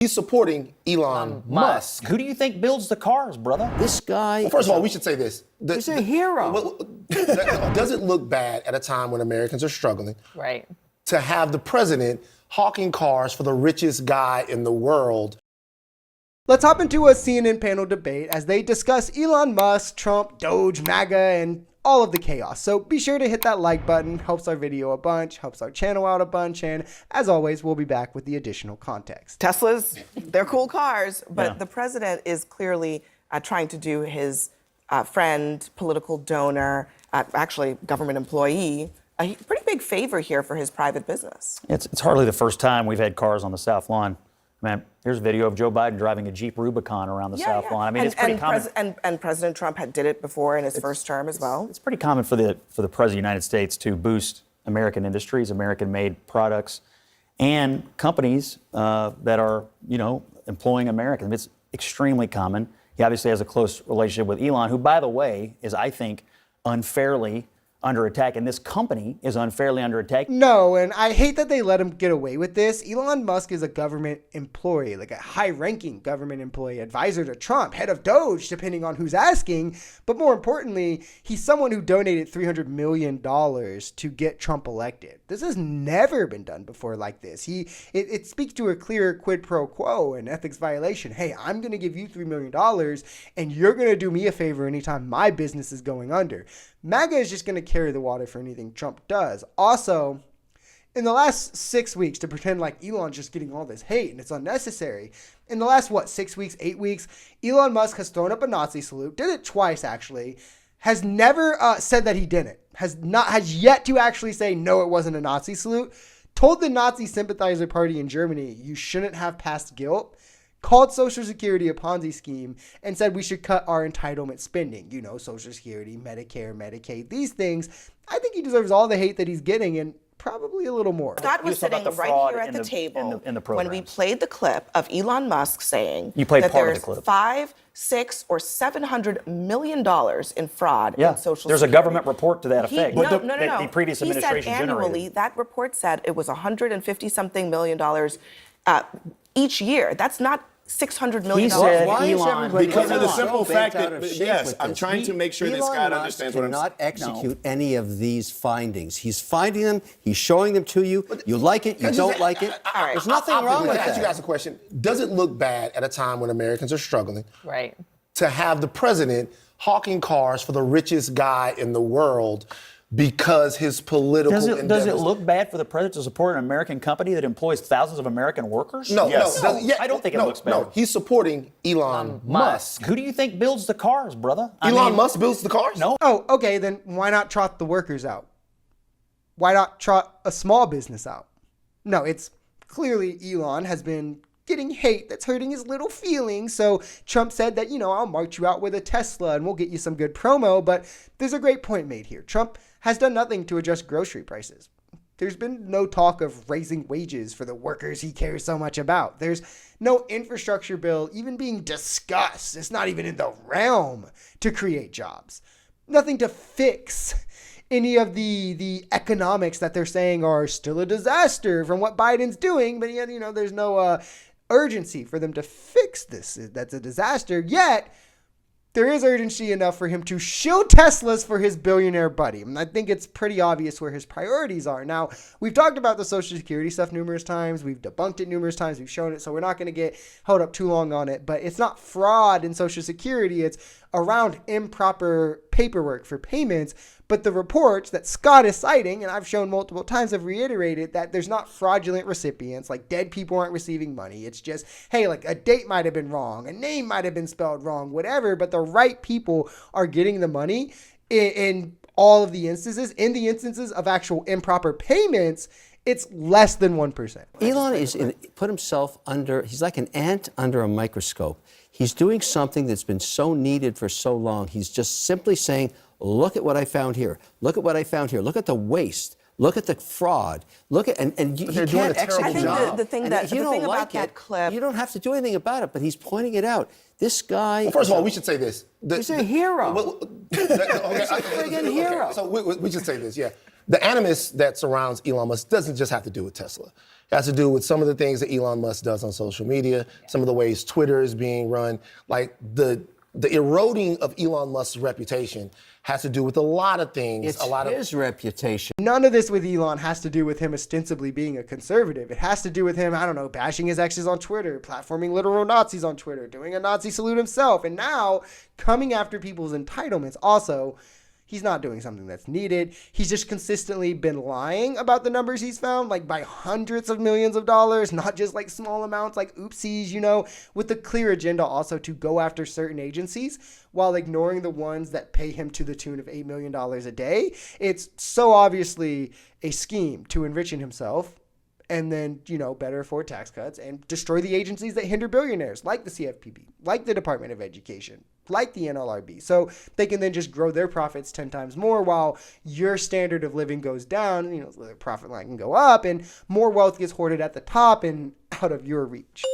He's supporting Elon Musk. Who do you think builds the cars, brother? This guy. Well, first of all, we should say this. He's a hero. Does it look bad at a time when Americans are struggling? Right. To have the president hawking cars for the richest guy in the world? Let's hop into a CNN panel debate as they discuss Elon Musk, Trump, Doge, MAGA, and all of the chaos. So be sure to hit that like button, helps our video a bunch, helps our channel out a bunch, and as always, we'll be back with the additional context. Teslas, they're cool cars, but the president is clearly trying to do his friend, political donor, actually government employee, a pretty big favor here for his private business. It's hardly the first time we've had cars on the South Lawn. Man, here's a video of Joe Biden driving a Jeep Rubicon around the South Lawn. I mean, it's pretty common. And President Trump did it before in his first term as well. It's pretty common for the President of the United States to boost American industries, American-made products, and companies that are, employing Americans. It's extremely common. He obviously has a close relationship with Elon, who, by the way, is, I think, unfairly under attack, and this company is unfairly under attack. No, and I hate that they let him get away with this. Elon Musk is a government employee, like a high-ranking government employee, advisor to Trump, head of Doge, depending on who's asking. But more importantly, he's someone who donated $300 million to get Trump elected. This has never been done before like this. It speaks to a clear quid pro quo, an ethics violation. Hey, I'm going to give you $3 million, and you're going to do me a favor anytime my business is going under. MAGA is just going to carry the water for anything Trump does. Also, in the last 6 weeks, to pretend like Elon's just getting all this hate and it's unnecessary, in the last, 6 weeks, 8 weeks, Elon Musk has thrown up a Nazi salute, did it twice actually, has never said that he didn't, has yet to actually say, no, it wasn't a Nazi salute, told the Nazi sympathizer party in Germany, you shouldn't have passed guilt, called Social Security a Ponzi scheme, and said we should cut our entitlement spending. Social Security, Medicare, Medicaid, these things. I think he deserves all the hate that he's getting and probably a little more. Scott was sitting right here at the table when we played the clip of Elon Musk saying that there's $500, $600, or $700 million in fraud in Social Security. There's a government report to that effect. No. The previous administration he said annually, generated. that report said it was $150-something million each year. That's not $600 million. He said because of the simple fact that, yes, I'm trying to make sure that Scott understands what I'm saying. Elon Musk cannot execute any of these findings. He's finding them, he's showing them to you. You like it, you don't like it. There's nothing wrong with that. I ask you guys a question. Does it look bad at a time when Americans are struggling? Right. To have the president hawking cars for the richest guy in the world because his political endeavors. Does it look bad for the president to support an American company that employs thousands of American workers? No, I don't think it looks bad. No, he's supporting Elon Musk. Who do you think builds the cars, brother? Elon Musk builds the cars? No. Oh, okay, then why not trot the workers out? Why not trot a small business out? No, it's clearly Elon has been getting hate that's hurting his little feelings. So Trump said that, I'll march you out with a Tesla and we'll get you some good promo. But there's a great point made here. Trump has done nothing to address grocery prices. There's been no talk of raising wages for the workers he cares so much about. There's no infrastructure bill even being discussed. It's not even in the realm to create jobs. Nothing to fix any of the economics that they're saying are still a disaster from what Biden's doing. But yet, there's no urgency for them to fix this. That's a disaster. Yet, there is urgency enough for him to shield Teslas for his billionaire buddy. And I think it's pretty obvious where his priorities are. Now, we've talked about the Social Security stuff numerous times. We've debunked it numerous times. We've shown it. So we're not going to get held up too long on it. But it's not fraud in Social Security. It's around improper paperwork for payments. But the reports that Scott is citing, and I've shown multiple times, have reiterated that there's not fraudulent recipients, like dead people aren't receiving money. It's just, hey, like a date might have been wrong, a name might have been spelled wrong, whatever, but the right people are getting the money in all of the instances. In the instances of actual improper payments, it's less than 1%. Elon put himself under, he's like an ant under a microscope. He's doing something that's been so needed for so long. He's just simply saying, look at what I found here. Look at what I found here. Look at the waste. Look at the fraud. Look at and you can't execute. I think the thing about that clip, you don't have to do anything about it, but he's pointing it out. This guy. Well, first of all, we should say this. He's a hero. He's a friggin' hero. So we should say this. Yeah, the animus that surrounds Elon Musk doesn't just have to do with Tesla. It has to do with some of the things that Elon Musk does on social media, some of the ways Twitter is being run. Like the eroding of Elon Musk's reputation has to do with a lot of things. It's his reputation. None of this with Elon has to do with him ostensibly being a conservative. It has to do with him, I don't know, bashing his exes on Twitter, platforming literal Nazis on Twitter, doing a Nazi salute himself, and now coming after people's entitlements. Also, he's not doing something that's needed. He's just consistently been lying about the numbers he's found, like by hundreds of millions of dollars, not just like small amounts, like oopsies, you know, with the clear agenda also to go after certain agencies while ignoring the ones that pay him to the tune of $8 million a day. It's so obviously a scheme to enriching himself and then, you know, better afford tax cuts and destroy the agencies that hinder billionaires, like the CFPB, like the Department of Education, like the NLRB. So they can then just grow their profits 10 times more while your standard of living goes down, you know, the profit line can go up and more wealth gets hoarded at the top and out of your reach.